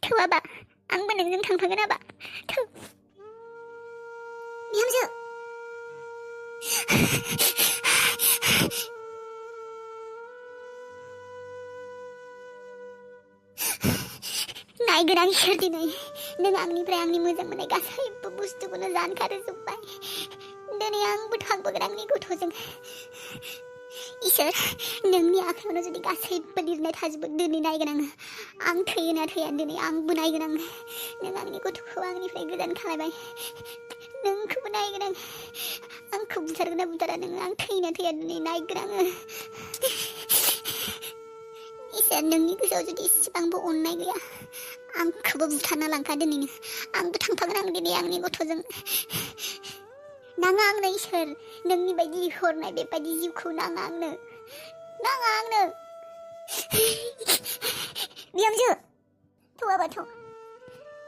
थौ आबा आंबो नोंजों थांफागोन आबा थौ बिहामजो नायगोन आं इसोर दिनै नों आंनिफ्राय आंनि मोजां मोननाय गासैबो बुस्थुखौनो जानगारजोब्बाय दिनै आंबो थांबोगोन आंनि गथ'जों इसोर नोंनि आखायावनो जुदि गासैबो लिरनाय थाजोबो दिनै नायगोन आं थैयोना थैया दिनै आंबो नायगोन नों आंनि गथ'खौ आंनिफ्राय गोजान खालामबाय नोंखौबो नायगोन आंखौ बुथारगोन ना बुथारा नोङो आं थैयोना थैया दिनै नायगोन इसोर नोंनि गोसोआव जुदि इसेबांबो अननाय गैया आंखौबो बुथारना लांखा दिनैनो आंबो थांफागोन दिनै आंनि गथ'जों नाङा आंनो इसोर नोंनि बायदि हरनाय बेबायदि जिउखौ नाङा आंनो बिहामजो थौ आबा थौ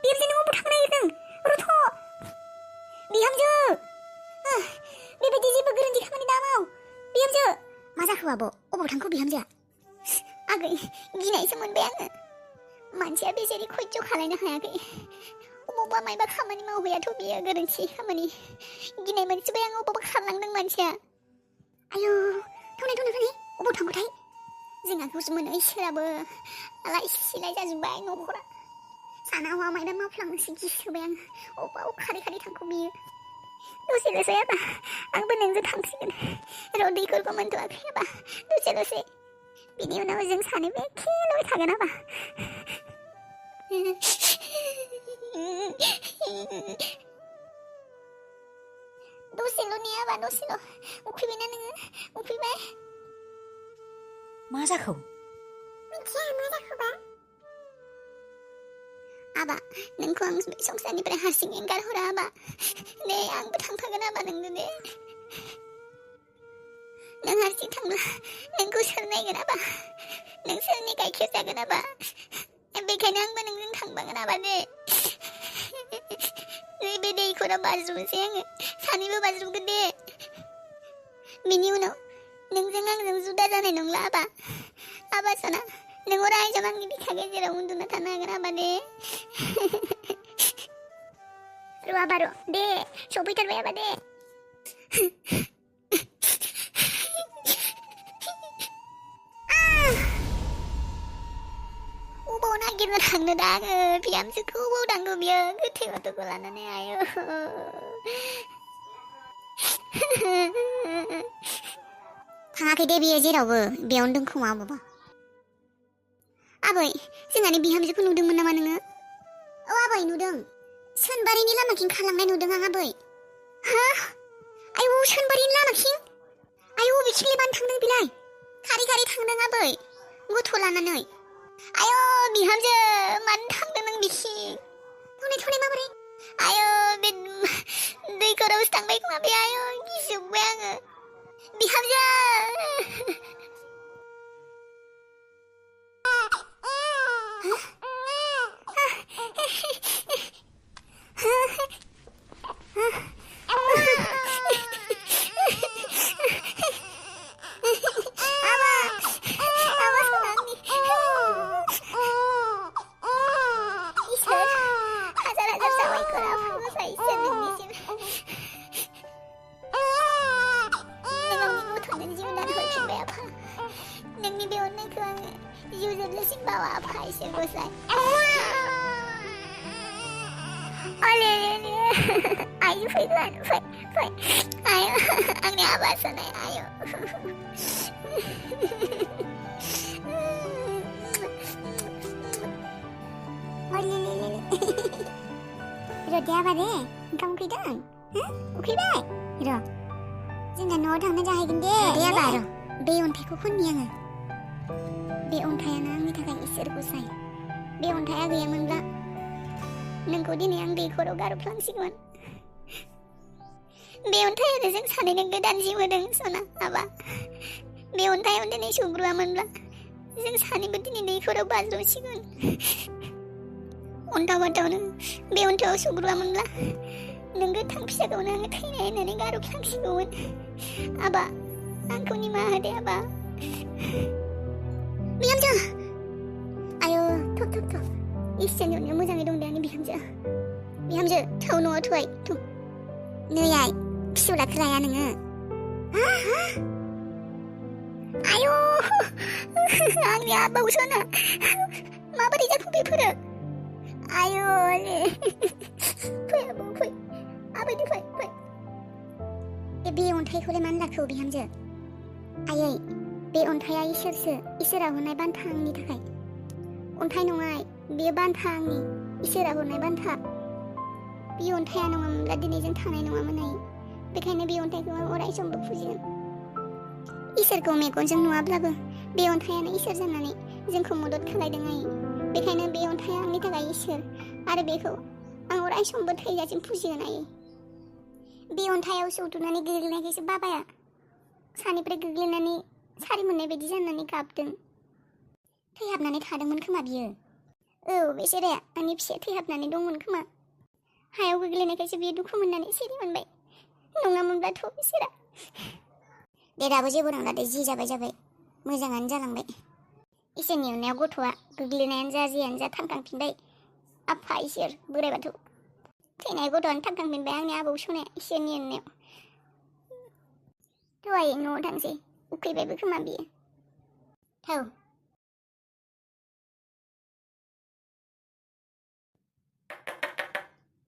बिहामजो नों अबाव थांनो नागिरदों रथ' बिहामजो बेबायदि जेबो गोरोन्थि खामानि दामाव बिहामजो मा जाखो आब' अबाव थांखो बिहामजोआ आगै गिनायसो मोनबाय आङो मानसिया बेजेरि खयज' खालायनो हायाखै अबावबा मायबा खामानि मावहैयाथ' बियो गोरोन्थि खामानि गिनाय मोनसिबाय आं अबावबा खारलांदों मानसिया आयौ थौनाय अबाव थांखोथाय जोंहा गोसो मोनो इसोराबो आलाय सिलाय जाजोब्बाय न'खरा सानावा मायबा मावफ्लांनोसो गिसोबाय आं अबाव खारै थांखो बियो दसेल'सै आबा आंबो नोंजों थांसिगोन र' दैखरखौ मोनथ'वाखै आबा दसेल'सै बिनि उनाव जों सानैबो एखेल'बाय थागोन आबा दसेल' ने आबा दसेल' उखैबायना नोङो उखैबाय मा जाखो मिथिया मा जाखोबा आबा नोंखौ आं बे संसारनिफ्राय हारसिं एंगारहरा आबा दे आंबो थांफागोन आबा नोंजों दे नों हारसिं थांब्ला नोंखौ सोर नायगोन आबा नों सोरनि गाइखेर जागोन आबा बेखायनो आंबो नोंजों थांफागोन आबा दे बे दैखराव बाज्रुमनोसै आङो सानैबो बाज्रुमगोन दे बिनि उनाव नोंजों आंजों जुदा जानाय नंला आबा सना नों अरायजों आंनि बिखा गेजेराव उन्दुना थानो हागोन आबा दे र' आबा र' दे सफैथारबाय आबा दे अबाव नागिरना थांनो दा आङो बिहामजोखौ अबाव थांगौ बियो गोथै गथ'खौ लानानै आयो थाङाखै दे बियो जेरावबो बेयावनो दं खोमा अबावबा आबै जोंहानि बिहामजोखौ नुदोंमोन नामा नोङो औ आबै नुदों सोनबारिनि लामाथिं खारलांनाय नुदों आं आबै हा आयौ सोनबारिनि लामाथिं आयौ बबेथिंलाय मानो थांदों बिलाय खारै थांदों आबै गथ' लानानै आयौ बिहामजो मानो थांदों नों बिथिं थौनाय माबोरै आयौ बे दैखरावसो थांबाय खोमा बे आयौ गिजोब्बाय आङो बिहामजो नोंनि बे अननायखौ आङो जिउ जोबजासिम बावा आफा इसोर गसाय अले आयु फैगोन फै आयु आंनि आबा सोनाय आयु र' दे आबा दे ओंखाम उखैदों उखैबाय र' जोंना न'आव थांना जाहैगोन दे आबा र' बे अन्थाइखौ खननि आङो बे अन्थायानो आंनि थाखाय इसोर गसाय बे अन्थाया गैयामोनब्ला नोंखौ दिनै आं दैखराव गारफ्लांसिगौमोन बे अन्थायानो जों सानैनो गोदान जिउ होदों सना आबा बे अन्थायाव दिनै सौग्रुवामोनब्ला जों सानैबो दिनै दैखराव बाज्रुमसिगौमोन अन्थावनो बे अन्थायाव सौग्रुवामोनब्ला नों गोथां फिसाखौनो आङो थैनाय होननानै गारफ्लांसिगौमोन आबा आंखौ निमाहा होदे आबा बिहामजो आयौ थ' इसोरनि अननायाव मोजाङै दं दे आंनि बिहामजो थौ न'आव थौहाय थौ नै आइ फिसौलाखौ लाया नोङो आयौ आंनि आबावसोना माबोरै जाखो बेफोरो आयौ फै आबौ फै आबायदि फै बे अन्थाइखौलाय मानो लाखो बिहामजो आयै बे अन्थाइया इसोरा हरनाय बान्था आंनि थाखाय अन्थाइ नङा बेयो बान्था आंनि इसोरा हरनाय बान्था बे अन्थाइया नङामोनब्ला दिनै जों थानाय नङामोन आइ बेखायनो बे अन्थाइखौ आं अराय समबो फुजिगोन इसोरखौ मेगनजों नुवाब्लाबो बे अन्थाइयानो इसोर जानानै जोंखौ मदद खालायदों आइ बेखायनो बे अन्थाइया आंनि थाखाय इसोर आरो बेखौ आं अराय समबो थैजासिम फुजिगोन आइ बे अन्थाइयाव सौथुनानै गोग्लैनायखायसो बाबाया सानिफ्राय गोग्लैनानै सारि मोननाय बायदि जानानै गाबदों थैहाबनानै थादोंमोन खोमा बियो बेसोरे आंनि फिसाया थैहाबनानै दंमोन खोमा हायाव गोग्लैनायखायसो बियो दुखु मोननानै सिरि मोनबाय नङामोनब्लाथ' बिसोरा दे दाबो जेबो नंला दे जि जाबाय मोजाङानो जालांबाय इसोरनि अननायाव गथ'आ गोग्लैनायानो जा जियानो जा थांखांफिनबाय आफा इसोर बोराइ बाथौ थैनाय गथ'आनो थांखांफिनबाय आंनि आबौ सनाया इसोरनि अननायाव दहाय न'आव थांसै उखैबायबो खोमा बियो थौ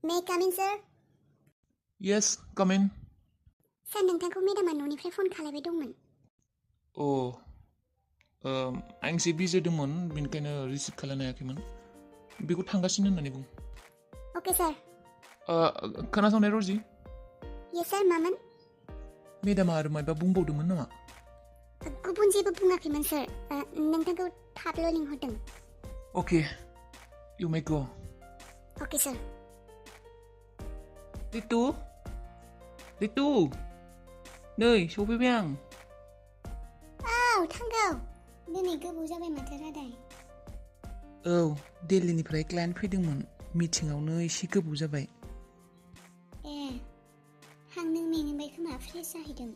May I come in, sir? Yes, come in. सार नोंथांखौ मेडामा न'निफ्राय फन खालायबाय दंमोन आं एसे बिजि दंमोन बेनिखायनो रिसिभ खालामनो हायाखैमोन बेखौ थांगासिनो होननानै बुं अके सार खोनासंनाय रजि येस सार मामोन मेडामा आरो मायबा बुंबावदोंमोन नामा गुबुन जेबो बुङाखैमोन सार नोंथांखौ थाबल' लिंहरदों अके इउ मे गो अके सार लिटु नै सफैबाय आं थांगौ दिनै गोबाव जाबाय माथो रादाय दिल्लीनिफ्राय क्लाइन्ट फैदोंमोन मिटिंआवनो एसे गोबाव जाबाय हां नों मेंबाय खोमा फ्रेस जाहैदों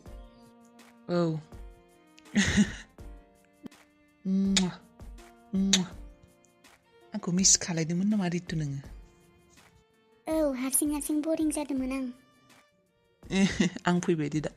आंखौ मिस खालायदोंमोन नामा रितु नोङो हारसिं बरिं जादोंमोन आं आं फैबाय दे दा